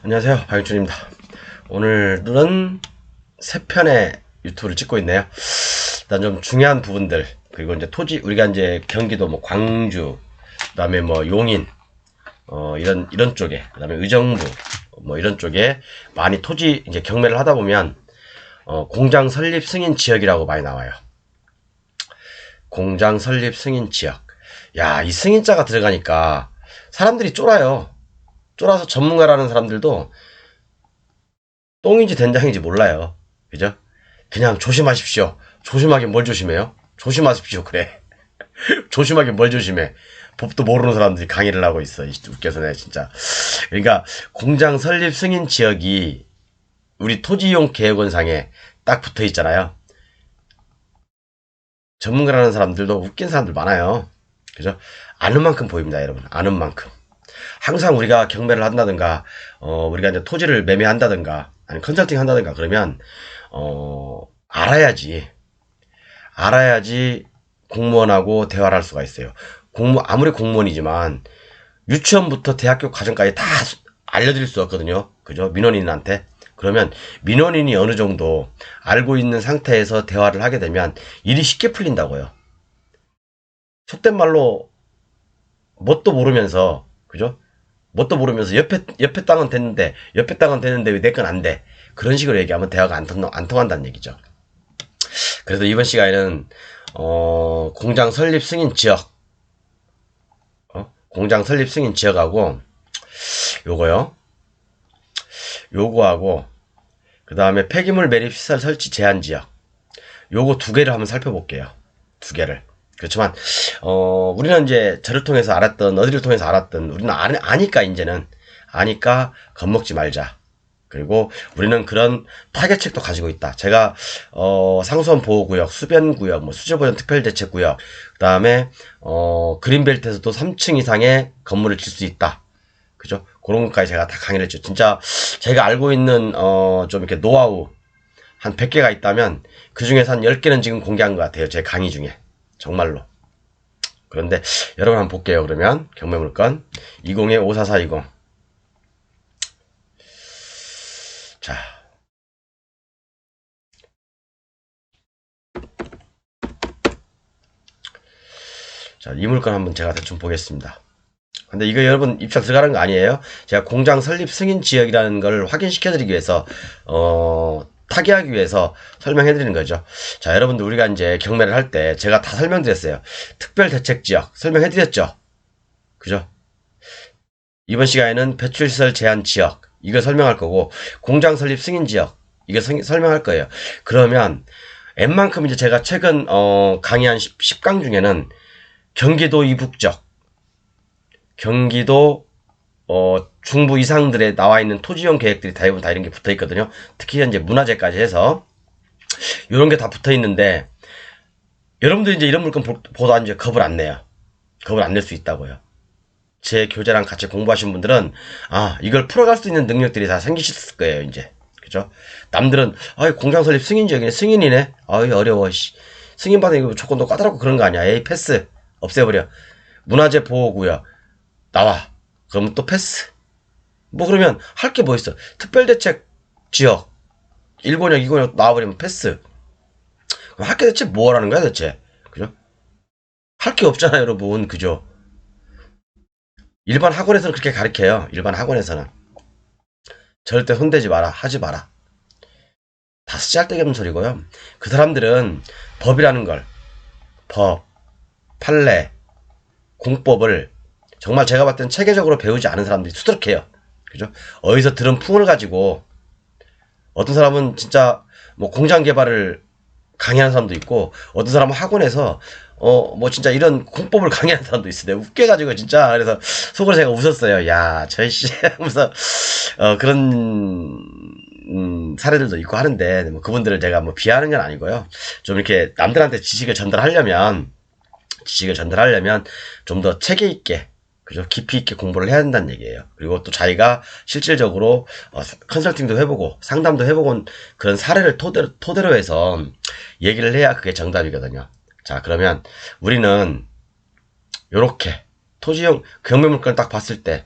안녕하세요, 박영준입니다. 오늘은 세 편의 유튜브를 찍고 있네요. 일단 좀 중요한 부분들, 그리고 이제 토지, 우리가 이제 경기도 뭐 광주, 그다음에 뭐 용인, 이런 쪽에, 그다음에 의정부, 뭐 이런 쪽에 많이 토지 이제 경매를 하다 보면 공장 설립 승인 지역이라고 많이 나와요. 공장 설립 승인 지역. 야, 이 승인자가 들어가니까 사람들이 쫄아요. 쫄아서 전문가라는 사람들도 똥인지 된장인지 몰라요. 그죠? 그냥 조심하십시오. 조심하긴 뭘 조심해요? 조심하십시오. 그래. 조심하긴 뭘 조심해. 법도 모르는 사람들이 강의를 하고 있어. 웃겨서네, 진짜. 그러니까 공장 설립 승인 지역이 우리 토지이용 계획원상에 딱 붙어 있잖아요. 전문가라는 사람들도 웃긴 사람들 많아요. 그죠? 아는 만큼 보입니다, 여러분. 아는 만큼. 항상 우리가 경매를 한다든가, 우리가 이제 토지를 매매한다든가, 아니 컨설팅 한다든가 그러면, 알아야지. 알아야지 공무원하고 대화를 할 수가 있어요. 아무리 공무원이지만, 유치원부터 대학교 과정까지 다 알려드릴 수 없거든요. 그죠? 민원인한테. 그러면 민원인이 어느 정도 알고 있는 상태에서 대화를 하게 되면 일이 쉽게 풀린다고요. 속된 말로 뭣도 모르면서, 그죠? 뭣도 모르면서 옆에 땅은 됐는데, 옆에 땅은 됐는데 왜 내 건 안 돼? 그런 식으로 얘기하면 대화가 안 통한다는 얘기죠. 그래서 이번 시간에는, 공장 설립 승인 지역, 공장 설립 승인 지역하고, 요거요. 요거하고, 그 다음에 폐기물 매립 시설 설치 제한 지역. 요거 두 개를 한번 살펴볼게요. 두 개를. 그렇지만, 우리는 이제 저를 통해서 알았던, 어디를 통해서 알았던, 우리는 아니까, 이제는. 아니까, 겁먹지 말자. 그리고 우리는 그런 타겟책도 가지고 있다. 제가, 상수원 보호구역, 수변구역, 뭐, 수저보전 특별대책구역, 그 다음에, 그린벨트에서도 3층 이상의 건물을 질 수 있다. 그죠? 그런 것까지 제가 다 강의를 했죠. 진짜, 제가 알고 있는, 좀 이렇게 노하우, 한 100개가 있다면, 그 중에서 한 10개는 지금 공개한 것 같아요. 제 강의 중에. 정말로. 그런데 여러분 한번 볼게요. 그러면 경매물건 20-54-20. 자, 이 물건 한번 제가 대충 보겠습니다. 근데 이거 여러분 입찰 들어가는 거 아니에요? 제가 공장 설립 승인 지역이라는 걸 확인시켜드리기 위해서 타개하기 위해서 설명해 드리는 거죠. 자, 여러분들 우리가 이제 경매를 할 때 제가 다 설명드렸어요. 특별대책지역 설명해 드렸죠. 그죠? 이번 시간에는 배출시설 제한 지역 이거 설명할 거고, 공장 설립 승인 지역 이거 설명할 거예요. 그러면 웬만큼 이제 제가 최근 강의한 10강 중에는 경기도 이북적, 경기도 중부 이상들에 나와 있는 토지용 계획들이 대부분 다 이런 게 붙어 있거든요. 특히 현재 문화재까지 해서 이런 게 다 붙어 있는데, 여러분들이 이제 이런 물건 보다 이제 겁을 안 내요. 겁을 안 낼 수 있다고요. 제 교재랑 같이 공부하신 분들은 이걸 풀어갈 수 있는 능력들이 다 생기셨을 거예요. 이제 그죠? 남들은 공장 설립 승인 지역이네, 승인이네, 어려워, 승인 받은 이거 조건도 까다롭고 그런 거 아니야, 에이 패스, 없애버려. 문화재 보호구역 나와, 그러면 또 패스. 뭐 그러면 할 게 뭐 있어? 특별대책 지역 1권역 2권역 나와버리면 패스. 그럼 할 게 대체 뭐라는 거야 대체? 그죠? 할 게 없잖아요 여러분. 그죠? 일반 학원에서는 그렇게 가르쳐요. 일반 학원에서는 절대 손대지 마라, 하지 마라. 다 쓰잘데기 없는 소리고요. 그 사람들은 법이라는 걸, 법, 판례, 공법을 정말 제가 봤을 땐 체계적으로 배우지 않은 사람들이 수두룩해요. 그죠? 어디서 들은 풍을 가지고, 어떤 사람은 진짜 뭐 공장 개발을 강의하는 사람도 있고, 어떤 사람은 학원에서 뭐 진짜 이런 공법을 강의하는 사람도 있어. 내가 웃겨가지고 진짜. 그래서 속으로 제가 웃었어요. 야, 저씨 하면서 그런 사례들도 있고 하는데, 뭐 그분들을 제가 뭐 비하하는 건 아니고요. 좀 이렇게 남들한테 지식을 전달하려면 좀 더 체계 있게, 그죠? 깊이 있게 공부를 해야 한다는 얘기예요. 그리고 또 자기가 실질적으로 컨설팅도 해보고 상담도 해보고 그런 사례를 토대로 해서 얘기를 해야 그게 정답이거든요. 자, 그러면 우리는 요렇게 토지용 경매물건 딱 봤을 때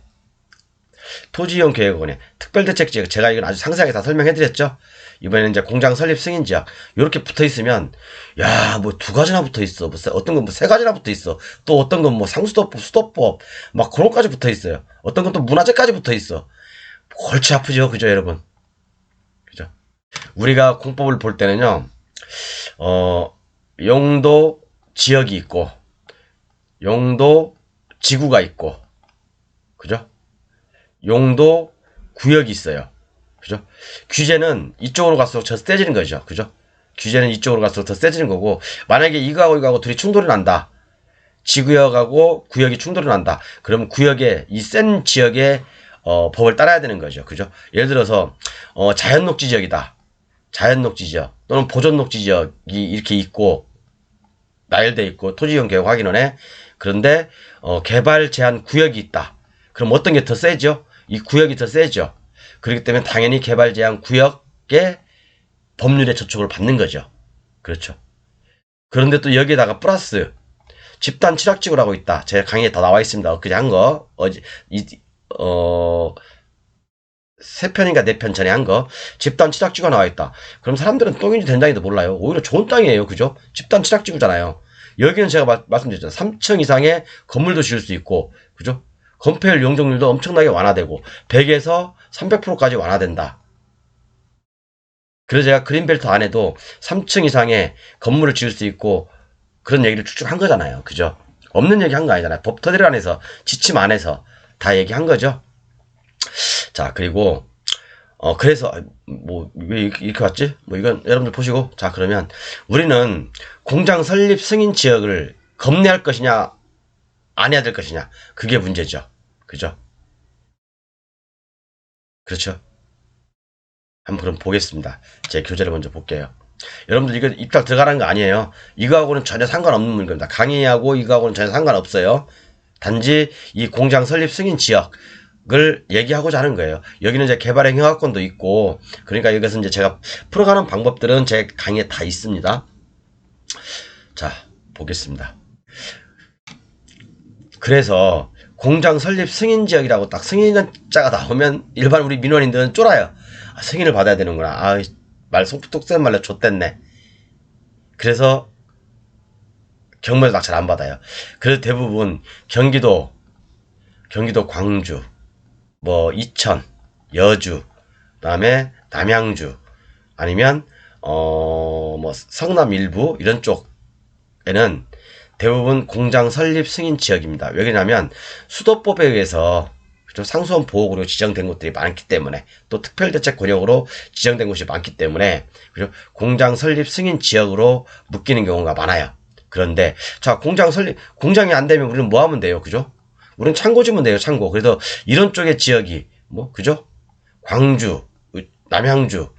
토지이용계획원의 특별대책지역, 제가 이건 아주 상세하게 다 설명해드렸죠. 이번에는 이제 공장 설립 승인지역 이렇게 붙어 있으면, 야, 뭐 두 가지나 붙어 있어. 뭐 어떤 건 뭐 세 가지나 붙어 있어. 또 어떤 건 뭐 상수도법, 수도법 막 그런 것까지 붙어 있어요. 어떤 건 또 문화재까지 붙어 있어. 골치 아프죠, 그죠, 여러분? 그죠? 우리가 공법을 볼 때는요, 용도 지역이 있고, 용도 지구가 있고, 그죠? 용도 구역이 있어요. 그죠? 규제는 이쪽으로 갈수록 더 세지는 거죠. 그죠? 규제는 이쪽으로 갈수록 더 세지는 거고, 만약에 이거하고 이거하고 둘이 충돌이 난다. 지구역하고 구역이 충돌이 난다. 그러면 구역에, 이 센 지역의 법을 따라야 되는 거죠. 그죠? 예를 들어서 자연녹지 지역이다. 자연녹지 지역 또는 보존녹지 지역이 이렇게 있고 나열돼 있고 토지이용 계획 확인원에, 그런데 개발 제한 구역이 있다. 그럼 어떤 게 더 세죠? 이 구역이 더 세죠. 그렇기 때문에 당연히 개발 제한 구역의 법률의 저촉을 받는 거죠. 그렇죠. 그런데 또 여기에다가 플러스 집단 취락지구라고 있다. 제 강의에 다 나와 있습니다. 엊그제 한 거, 어제 세 편인가 네 편 전에 한 거, 집단 취락지구가 나와 있다. 그럼 사람들은 똥인지 된장인지도 몰라요. 오히려 좋은 땅이에요. 그죠? 집단 취락지구잖아요. 여기는 제가 말씀드렸잖아요. 3층 이상의 건물도 지을 수 있고, 그죠? 건폐율 용적률도 엄청나게 완화되고 100에서 300%까지 완화된다. 그래서 제가 그린벨트 안에도 3층 이상의 건물을 지을 수 있고 그런 얘기를 쭉쭉 한 거잖아요. 그죠? 없는 얘기 한 거 아니잖아요. 법터들 안에서, 지침 안에서 다 얘기한 거죠. 자, 그리고 그래서 뭐 왜 이렇게 왔지? 뭐 이건 여러분들 보시고, 자, 그러면 우리는 공장 설립 승인 지역을 검내할 것이냐 안 해야 될 것이냐, 그게 문제죠. 그죠? 그렇죠? 한번 그럼 보겠습니다. 제 교재를 먼저 볼게요. 여러분들 이거 입장 들어가는 거 아니에요. 이거하고는 전혀 상관없는 물건입니다. 강의하고 이거하고는 전혀 상관없어요. 단지 이 공장 설립 승인 지역을 얘기하고자 하는 거예요. 여기는 이제 개발행 허가권도 있고, 그러니까 여기서 이제 제가 풀어가는 방법들은 제 강의에 다 있습니다. 자, 보겠습니다. 그래서 공장 설립 승인 지역이라고 딱 승인자가 나오면 일반 우리 민원인들은 쫄아요. 아, 승인을 받아야 되는구나. 아, 말 속톡 쓰는 말로 좆됐네. 그래서 경매도 낙찰 안 받아요. 그래서 대부분 경기도 광주, 뭐 이천, 여주, 그다음에 남양주, 아니면 뭐 성남 일부 이런 쪽에는 대부분 공장 설립 승인 지역입니다. 왜냐면 수도법에 의해서 상수원 보호구로 지정된 곳들이 많기 때문에, 또 특별대책 권역으로 지정된 곳이 많기 때문에 공장 설립 승인 지역으로 묶이는 경우가 많아요. 그런데 자, 공장이 안 되면 우리는 뭐 하면 돼요? 그죠? 우리는 창고 지면 돼요. 창고. 그래서 이런 쪽의 지역이 뭐 그죠? 광주, 남양주,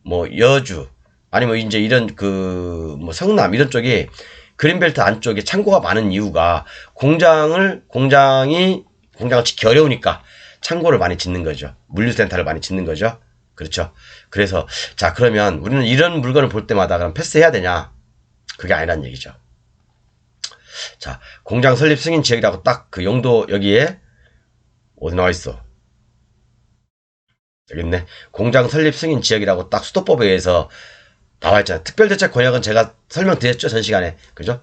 뭐 여주, 아니면 이제 이런 그 뭐 성남 이런 쪽이 그린벨트 안쪽에 창고가 많은 이유가 공장을 짓기 어려우니까 창고를 많이 짓는 거죠. 물류센터를 많이 짓는 거죠. 그렇죠. 그래서 자, 그러면 우리는 이런 물건을 볼 때마다 그럼 패스해야 되냐? 그게 아니란 얘기죠. 자, 공장 설립 승인 지역이라고 딱 그 용도 여기에 어디 나와 있어? 여기 있네. 공장 설립 승인 지역이라고 딱 수도법에 의해서 나와 있잖아요. 특별대책 권역은 제가 설명드렸죠, 전 시간에. 그죠?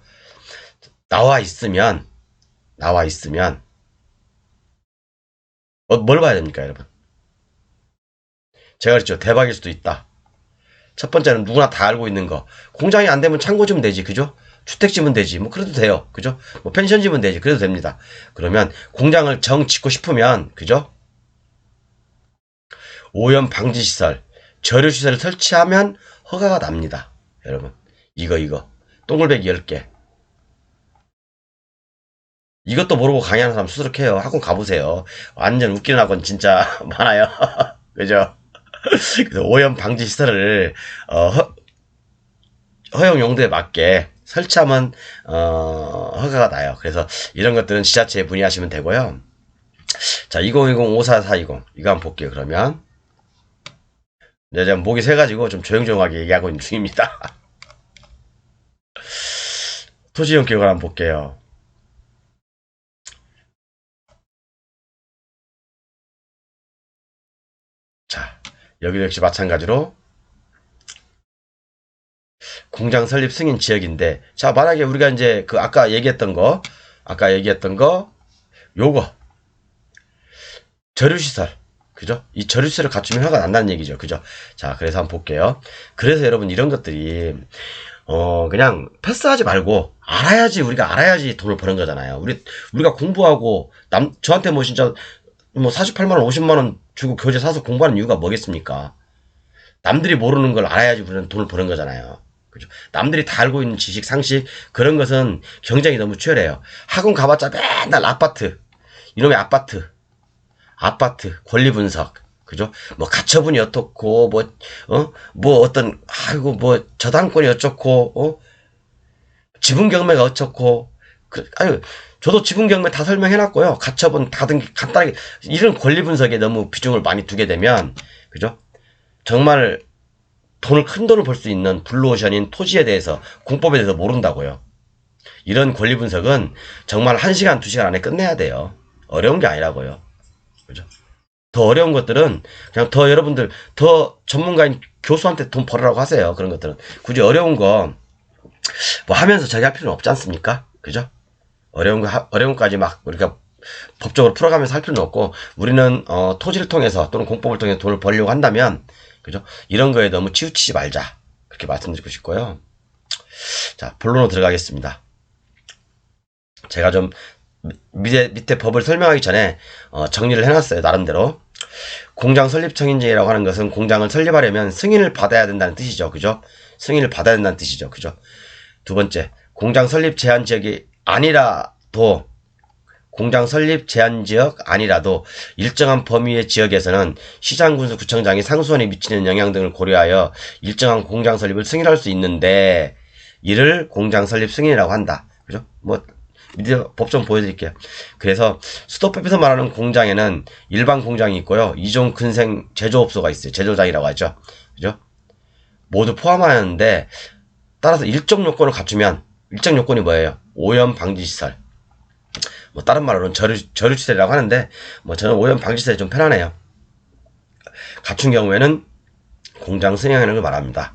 나와 있으면 뭘 봐야 됩니까, 여러분? 제가 그랬죠. 대박일 수도 있다. 첫 번째는 누구나 다 알고 있는 거. 공장이 안 되면 창고 지면 되지, 그죠? 주택 지면 되지, 뭐 그래도 돼요, 그죠? 뭐 펜션 지면 되지, 그래도 됩니다. 그러면 공장을 짓고 싶으면, 그죠? 오염 방지 시설, 저류 시설을 설치하면 허가가 납니다, 여러분. 이거 동글배기 10개. 이것도 모르고 강의하는 사람 수두룩해요. 학원 가보세요. 완전 웃기는 학원 진짜 많아요. 그죠? 그래서 오염 방지 시설을 허용 용도에 맞게 설치하면 허가가 나요. 그래서 이런 것들은 지자체에 문의하시면 되고요. 자, 2020-54420 이거 한번 볼게요. 그러면 이제 제가 목이 새가지고 좀 조용조용하게 얘기하고 있는 중입니다. 토지이용 계획을 한번 볼게요. 자, 여기도 역시 마찬가지로 공장 설립 승인 지역인데, 자, 만약에 우리가 이제 그 아까 얘기했던 거, 요거, 저류시설. 그죠? 이 저류시설을 갖추면 허가가 난다는 얘기죠. 그죠? 자, 그래서 한번 볼게요. 그래서 여러분 이런 것들이, 그냥 패스하지 말고, 우리가 알아야지 돈을 버는 거잖아요. 우리가 공부하고, 저한테 뭐 진짜, 뭐 48만원, 50만원 주고 교재 사서 공부하는 이유가 뭐겠습니까? 남들이 모르는 걸 알아야지 우리는 돈을 버는 거잖아요. 그죠? 남들이 다 알고 있는 지식, 상식, 그런 것은 경쟁이 너무 치열해요. 학원 가봤자 맨날 이놈의 아파트, 권리 분석, 그죠? 뭐, 가처분이 어떻고, 저당권이 어쩌고, 지분 경매가 어쩌고, 저도 지분 경매 다 설명해놨고요. 가처분 간단하게, 이런 권리 분석에 너무 비중을 많이 두게 되면, 그죠? 정말, 큰 돈을 벌 수 있는 블루오션인 토지에 대해서, 공법에 대해서 모른다고요. 이런 권리 분석은 정말 1시간, 2시간 안에 끝내야 돼요. 어려운 게 아니라고요. 그죠? 더 어려운 것들은 그냥 여러분들 더 전문가인 교수한테 돈 벌으라고 하세요. 그런 것들은 굳이 어려운 거 뭐 하면서 저기 할 필요는 없지 않습니까? 그죠? 어려운 거까지 막 우리가 법적으로 풀어가면서 할 필요는 없고, 우리는 토지를 통해서 또는 공법을 통해서 돈을 벌려고 한다면, 그죠? 이런 거에 너무 치우치지 말자, 그렇게 말씀드리고 싶고요. 자, 본론으로 들어가겠습니다. 제가 좀 밑에 법을 설명하기 전에 정리를 해놨어요. 나름대로. 공장 설립 승인제라고 하는 것은 공장을 설립하려면 승인을 받아야 된다는 뜻이죠. 그죠? 승인을 받아야 된다는 뜻이죠. 그죠? 두 번째, 공장 설립 제한 지역이 아니라도, 일정한 범위의 지역에서는 시장군수구청장이 상수원에 미치는 영향 등을 고려하여 일정한 공장 설립을 승인할 수 있는데, 이를 공장 설립 승인이라고 한다. 그죠? 밑에 법 좀 보여드릴게요. 그래서 수도법에서 말하는 공장에는 일반 공장이 있고요. 이종 근생 제조업소가 있어요. 제조장이라고 하죠. 그죠? 모두 포함하는데, 따라서 일정 요건을 갖추면, 일정 요건이 뭐예요? 오염 방지 시설. 다른 말로는 저류시설이라고 하는데, 저는 오염 방지 시설이 좀 편하네요. 갖춘 경우에는 공장 승인하는 걸 말합니다.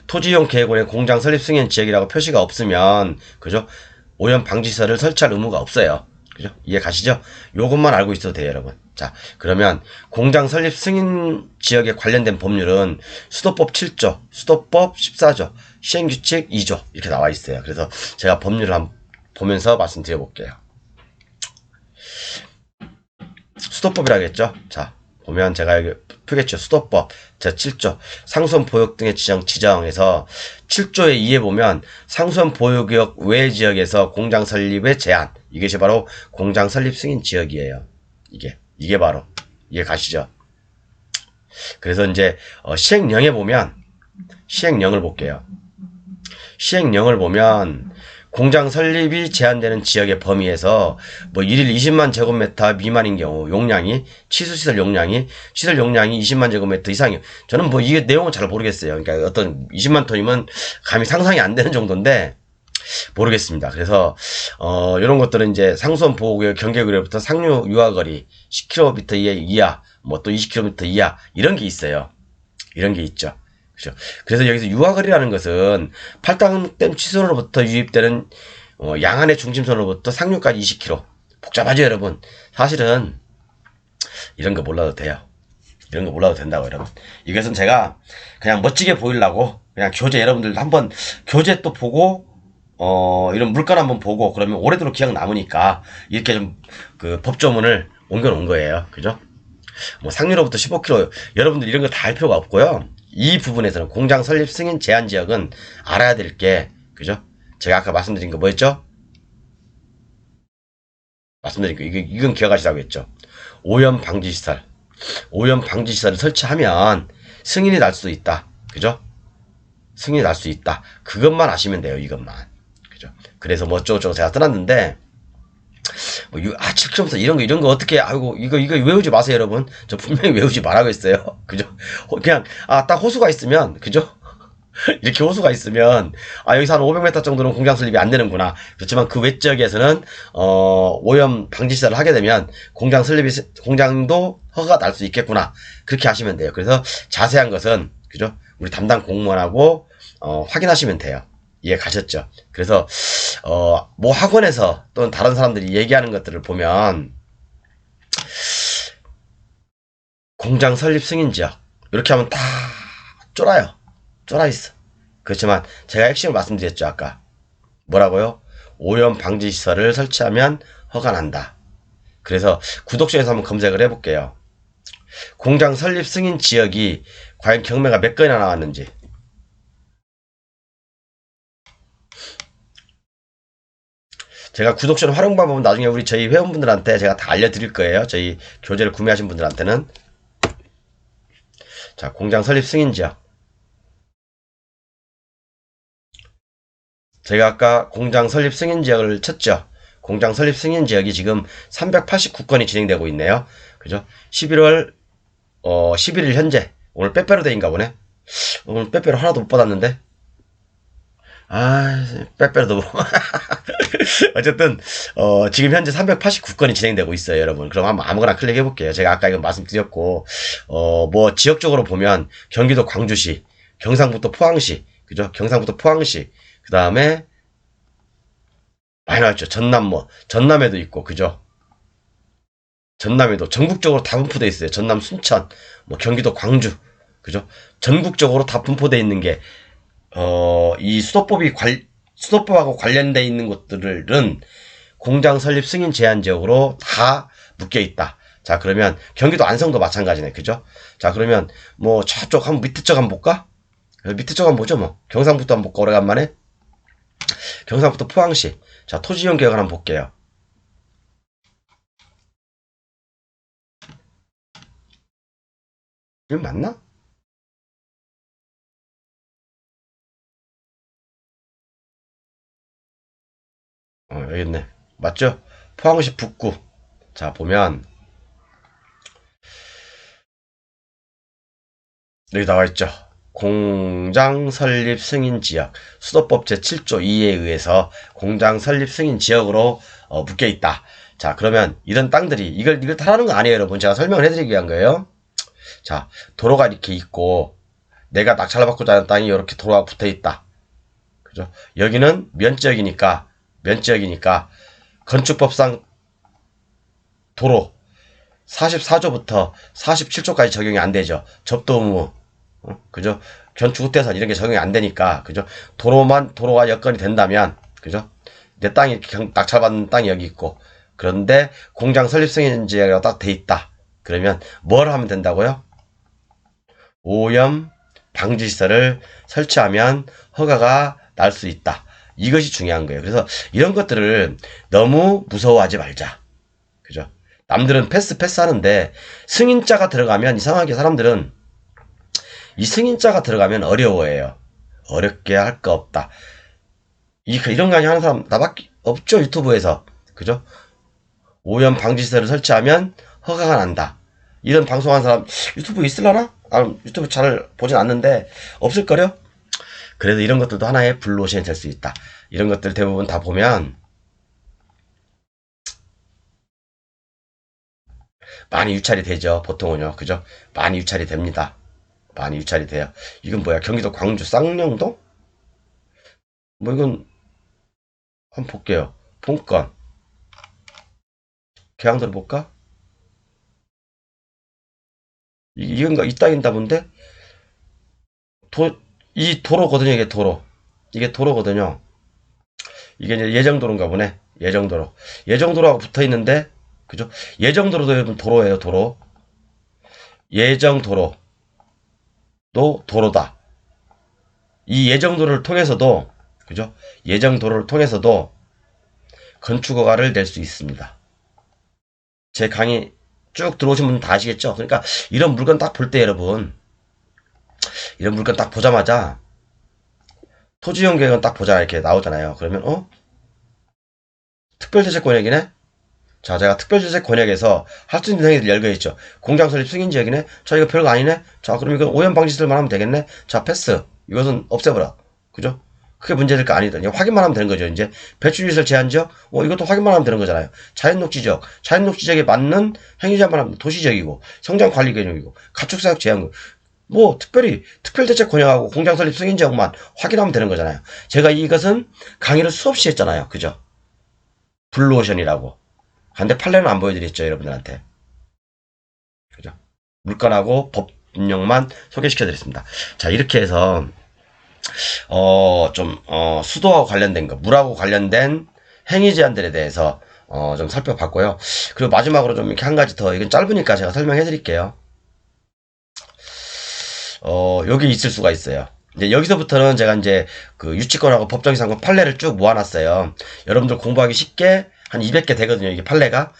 토지이용 계획원에 공장 설립 승인 지역이라고 표시가 없으면, 그죠? 오염 방지시설을 설치할 의무가 없어요. 그죠? 이해 가시죠? 요것만 알고 있어도 돼요, 여러분. 자, 그러면 공장 설립 승인 지역에 관련된 법률은 수도법 7조, 수도법 14조, 시행규칙 2조 이렇게 나와 있어요. 그래서 제가 법률을 한번 보면서 말씀드려 볼게요. 수도법이라겠죠? 자, 보면 제가 여기 표겠죠. 수도법 제7조 상수원 보역 등의 지정에서 7조의 2에 보면 상수원 보역구역 외 지역에서 공장 설립의 제한, 이것이 바로 공장 설립 승인 지역이에요. 이게 바로 이해 가시죠? 그래서 이제 시행령에 보면, 시행령을 볼게요. 시행령을 보면 공장 설립이 제한되는 지역의 범위에서 일일 20만 제곱미터 미만인 경우 용량이, 시설 용량이 20만 제곱미터 이상이요. 저는 이게 내용은 잘 모르겠어요. 그러니까 어떤 20만 톤이면 감히 상상이 안 되는 정도인데 모르겠습니다. 그래서 이런 것들은 이제 상수원 보호구역 경계구역부터 상류 유하거리 10km 이하, 또 20km 이하 이런 게 있어요. 이런 게 있죠. 그죠? 그래서 여기서 유하거리라는 것은 팔당댐 취소로부터 유입되는 양안의 중심선으로부터 상류까지 20km. 복잡하죠, 여러분? 사실은 이런 거 몰라도 돼요. 이런 거 몰라도 된다고, 여러분. 이것은 제가 그냥 멋지게 보이려고 그냥 교재, 여러분들도 한번 교재 또 보고 이런 물건 한번 보고 그러면 오래도록 기억 남으니까 이렇게 좀 그 법조문을 옮겨 놓은 거예요. 그죠? 상류로부터 15km. 여러분들 이런 거 다 할 필요가 없고요. 이 부분에서는 공장 설립 승인 제한 지역은 알아야 될 게, 그죠? 제가 아까 말씀드린 거 뭐였죠? 말씀드린 거, 이건 기억하시라고 했죠? 오염 방지 시설. 오염 방지 시설을 설치하면 승인이 날 수도 있다. 그죠? 승인이 날 수 있다. 그것만 아시면 돼요, 이것만. 그죠? 그래서 어쩌고저쩌고 제가 떠났는데, 7km 이런 거 어떻게, 이거 외우지 마세요, 여러분. 저 분명히 외우지 말라고 했어요. 그죠? 그냥, 딱 호수가 있으면, 그죠? 이렇게 호수가 있으면 여기서 한 500m 정도는 공장 설립이 안 되는구나. 그렇지만 그 외지역에서는 오염 방지 시설을 하게 되면 공장도 허가가 날 수 있겠구나. 그렇게 하시면 돼요. 그래서 자세한 것은 그죠? 우리 담당 공무원하고 확인하시면 돼요. 이해 가셨죠? 그래서 뭐 학원에서 또는 다른 사람들이 얘기하는 것들을 보면 공장 설립 승인 지역 이렇게 하면 다 쫄아요. 쫄아 있어. 그렇지만 제가 핵심을 말씀드렸죠. 아까 뭐라고요? 오염 방지 시설을 설치하면 허가 난다. 그래서 구독조에서 한번 검색을 해볼게요. 공장 설립 승인 지역이 과연 경매가 몇 건이나 나왔는지. 제가 구독전 활용 방법은 나중에 저희 회원분들한테 제가 다 알려드릴 거예요. 저희 교재를 구매하신 분들한테는. 자, 공장 설립 승인 지역. 제가 아까 공장 설립 승인 지역을 쳤죠. 공장 설립 승인 지역이 지금 389건이 진행되고 있네요. 그죠? 11월 11일 현재. 오늘 빼빼로 데이인가 보네. 오늘 빼빼로 하나도 못 받았는데. 빼빼로도 뭐. 어쨌든 지금 현재 389건이 진행되고 있어요, 여러분. 그럼 한번 아무거나 클릭해 볼게요. 제가 아까 이거 말씀드렸고 뭐 지역적으로 보면 경기도 광주시, 경상북도 포항시, 그죠? 경상북도 포항시. 그다음에 많이 나왔죠. 전남에도 있고, 그죠? 전남에도 전국적으로 다 분포되어 있어요. 전남 순천, 뭐 경기도 광주, 그죠? 전국적으로 다 분포되어 있는 게 이 수도법하고 관련되어 있는 곳들은 공장 설립 승인 제한 지역으로 다 묶여 있다. 자, 그러면 경기도 안성도 마찬가지네. 그죠? 자, 그러면 뭐 저쪽 밑에 쪽 한번 볼까? 밑에 쪽 한번 보죠, 뭐. 경상북도 한번 볼까, 오래간만에? 경상북도 포항시. 자, 토지이용 계획을 한번 볼게요. 이거 맞나? 여기 있네. 맞죠? 포항시 북구. 자, 보면 여기 나와 있죠. 공장 설립 승인 지역. 수도법 제7조 2에 의해서 공장 설립 승인 지역으로 묶여 있다. 자, 그러면 이런 땅들이 이걸 타라는 거 아니에요, 여러분. 제가 설명을 해드리기 위한 거예요. 자, 도로가 이렇게 있고 내가 낙찰을 받고자 하는 땅이 이렇게 도로가 붙어 있다. 그죠? 여기는 면지역이니까 건축법상 도로 44조부터 47조까지 적용이 안 되죠. 접도 의무, 그죠? 견축후퇴선 이런 게 적용이 안 되니까, 그죠? 도로가 여건이 된다면, 그죠? 내 땅이 이렇게 낙찰받는 땅이 여기 있고, 그런데 공장 설립 승인지가 딱 돼 있다. 그러면 뭘 하면 된다고요? 오염 방지 시설을 설치하면 허가가 날 수 있다. 이것이 중요한 거예요. 그래서 이런 것들을 너무 무서워하지 말자. 그죠? 남들은 패스 하는데 승인자가 들어가면 이상하게 사람들은 이 승인자가 들어가면 어려워해요. 어렵게 할 거 없다. 이런 강의 하는 사람 나밖에 없죠, 유튜브에서. 그죠? 오염 방지 시설을 설치하면 허가가 난다. 이런 방송하는 사람 유튜브 있을라나? 유튜브 잘 보진 않는데 없을거려? 그래서 이런 것들도 하나의 블루오션이 될 수 있다. 이런 것들 대부분 다 보면 많이 유찰이 되죠. 보통은요. 그죠? 많이 유찰이 됩니다. 많이 유찰이 돼요. 이건 뭐야? 경기도 광주 쌍용동? 뭐 이건 한번 볼게요. 본건 계양도를 볼까? 이건가? 이 땅인다 본데? 이 도로거든요. 이게 도로. 이게 도로거든요. 이게 이제 예정도로인가 보네. 예정도로. 예정도로하고 붙어 있는데, 그죠? 예정도로도 여러분 도로예요, 도로. 예정도로도 도로다. 이 예정도로를 통해서도, 그죠? 예정도로를 통해서도 건축허가를 낼 수 있습니다. 제 강의 쭉 들어오신 분 다 아시겠죠? 그러니까 이런 물건 딱 볼 때 여러분, 이런 물건 딱 보자마자 토지이용 계획은 딱 보자 이렇게 나오잖아요. 그러면 특별재적 권역이네? 자, 제가 특별재적 권역에서 할 수 있는 행위들 열거있죠. 공장 설립 승인 지역이네? 자, 이거 별거 아니네? 자, 그럼 이거 오염 방지시설만 하면 되겠네? 자, 패스. 이것은 없애버려. 그죠? 그게 문제될 거 아니다. 확인만 하면 되는 거죠. 이제 배출시설 제한지역, 이것도 확인만 하면 되는 거잖아요. 자연녹지지역, 자연녹지지역에 맞는 행위자만 하면 도시적이고 성장관리 개념이고 가축사육 제한, 특별히 특별대책 권역하고 공장 설립 승인 지역만 확인하면 되는 거잖아요. 제가 이것은 강의를 수없이 했잖아요. 그죠? 블루오션이라고. 근데 판례는 안 보여드렸죠, 여러분들한테. 그죠? 물건하고 법령만 소개시켜드렸습니다. 자, 이렇게 해서 수도와 관련된 거, 물하고 관련된 행위 제한들에 대해서 좀 살펴봤고요. 그리고 마지막으로 좀 이렇게 한 가지 더, 이건 짧으니까 제가 설명해 드릴게요. 여기 있을 수가 있어요. 이제 여기서부터는 제가 이제 그 유치권하고 법정이상권 판례를 쭉 모아놨어요. 여러분들 공부하기 쉽게 한 200개 되거든요. 이게 판례가.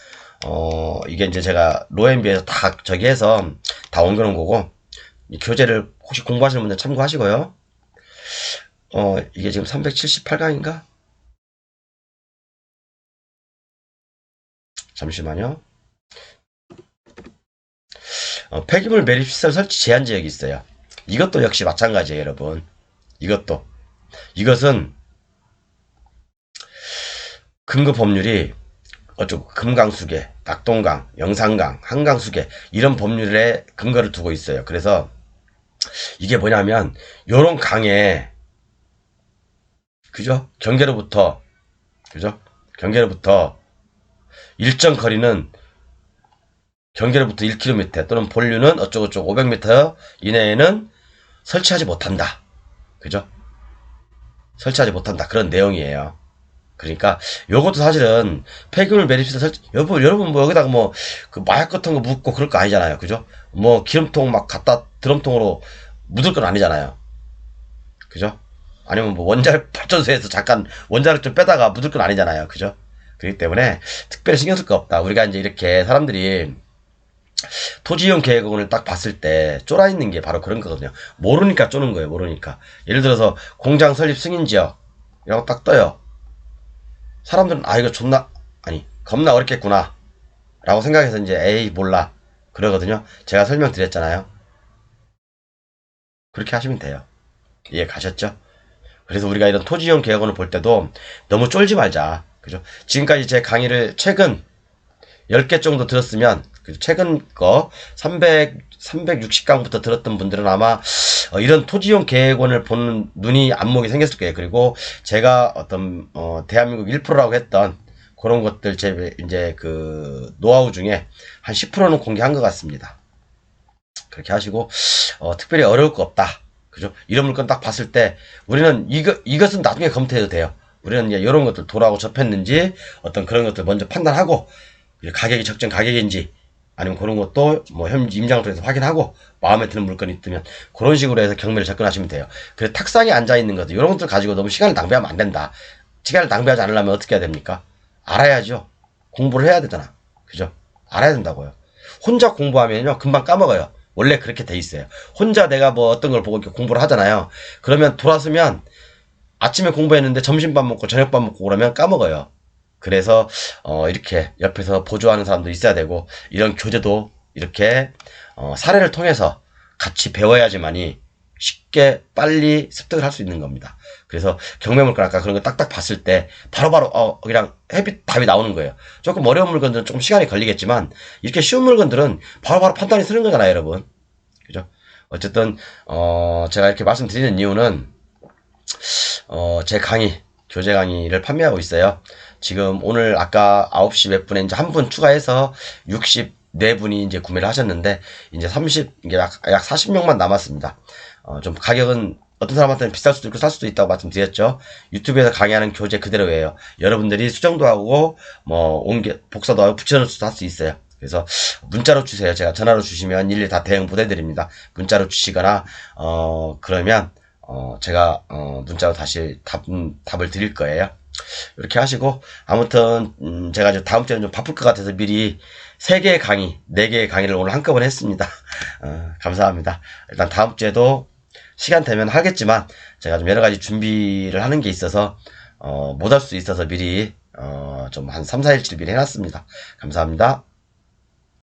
이게 이제 제가 로앤비에서 다 저기 해서 다 옮겨놓은 거고, 이 교재를 혹시 공부하시는 분들 참고하시고요. 이게 지금 378강인가? 잠시만요. 폐기물 매립시설 설치 제한 지역이 있어요. 이것도 역시 마찬가지예요, 여러분. 이것은 근거 법률이 금강수계, 낙동강, 영산강, 한강수계 이런 법률에 근거를 두고 있어요. 그래서 이게 뭐냐면 요런 강에, 그죠? 경계로부터 일정 거리는 경계로부터 1km 또는 본류는 어쩌고저쩌고 500m 이내에는 설치하지 못한다. 그죠? 설치하지 못한다. 그런 내용이에요. 그러니까 요것도 사실은 폐기물 매립시설 설치, 여러분 여기다가 그 마약 같은 거 묻고 그럴 거 아니잖아요. 그죠? 기름통 막 갖다 드럼통으로 묻을 건 아니잖아요. 그죠? 아니면 원자력 발전소에서 잠깐 원자력 좀 빼다가 묻을 건 아니잖아요. 그죠? 그렇기 때문에 특별히 신경 쓸 거 없다. 우리가 이제 이렇게 사람들이 토지이용 계획원을 딱 봤을 때 쫄아 있는 게 바로 그런 거거든요. 모르니까 쪼는 거예요. 모르니까. 예를 들어서 공장 설립 승인 지역 이라고 딱 떠요. 사람들은 이거 겁나 어렵겠구나 라고 생각해서 이제 에이 몰라 그러거든요. 제가 설명드렸잖아요. 그렇게 하시면 돼요. 이해 가셨죠? 그래서 우리가 이런 토지이용 계획원을 볼 때도 너무 쫄지 말자. 그죠? 지금까지 제 강의를 최근 10개 정도 들었으면, 최근 거 360강부터 들었던 분들은 아마 이런 토지이용 계획원을 보는 눈이 안목이 생겼을 거예요. 그리고 제가 대한민국 1%라고 했던 그런 것들 이제 그 노하우 중에 한 10%는 공개한 것 같습니다. 그렇게 하시고 특별히 어려울 거 없다. 그죠? 이런 물건 딱 봤을 때 우리는 이것은 나중에 검토해도 돼요. 우리는 이제 이런 것들 도라고 접했는지 그런 것들 먼저 판단하고 가격이 적정 가격인지 아니면 그런 것도 현지 임장소에서 확인하고 마음에 드는 물건이 있으면 그런 식으로 해서 경매를 접근하시면 돼요. 그래서 탁상에 앉아있는 것들 이런 것들 가지고 너무 시간을 낭비하면 안 된다. 시간을 낭비하지 않으려면 어떻게 해야 됩니까? 알아야죠. 공부를 해야 되잖아. 그죠? 알아야 된다고요. 혼자 공부하면요 금방 까먹어요. 원래 그렇게 돼 있어요. 혼자 내가 어떤 걸 보고 이렇게 공부를 하잖아요. 그러면 돌아서면 아침에 공부했는데 점심밥 먹고 저녁밥 먹고 그러면 까먹어요. 그래서 이렇게 옆에서 보조하는 사람도 있어야 되고 이런 교재도 이렇게 사례를 통해서 같이 배워야지만이 쉽게 빨리 습득을 할 수 있는 겁니다. 그래서 경매물건 아까 그런 거 딱딱 봤을 때 바로바로 그냥 답이 나오는 거예요. 조금 어려운 물건들은 조금 시간이 걸리겠지만 이렇게 쉬운 물건들은 바로바로 판단이 서는 거잖아요, 여러분. 그죠? 어쨌든 제가 이렇게 말씀드리는 이유는 제 교재 강의를 판매하고 있어요. 지금 오늘 아까 9시 몇 분에 이제 한 분 추가해서 64분이 이제 구매를 하셨는데 이제 약 40명만 남았습니다. 좀 가격은 어떤 사람한테는 비쌀 수도 있고 쌀 수도 있다고 말씀드렸죠. 유튜브에서 강의하는 교재 그대로예요. 여러분들이 수정도 하고 복사도 하고 붙여넣을 수도 할 수 있어요. 그래서 문자로 주세요. 제가 전화로 주시면 일일이 다 대응 보내드립니다. 문자로 주시거나 그러면 제가 문자로 다시 답을 드릴 거예요. 이렇게 하시고 아무튼 제가 이제 다음 주에는 좀 바쁠 것 같아서 미리 3개의 강의, 4개의 강의를 오늘 한꺼번에 했습니다. 감사합니다. 일단 다음 주에도 시간 되면 하겠지만 제가 좀 여러 가지 준비를 하는 게 있어서 못 할 수 있어서 미리 좀 한 3, 4일치 미리 해놨습니다. 감사합니다.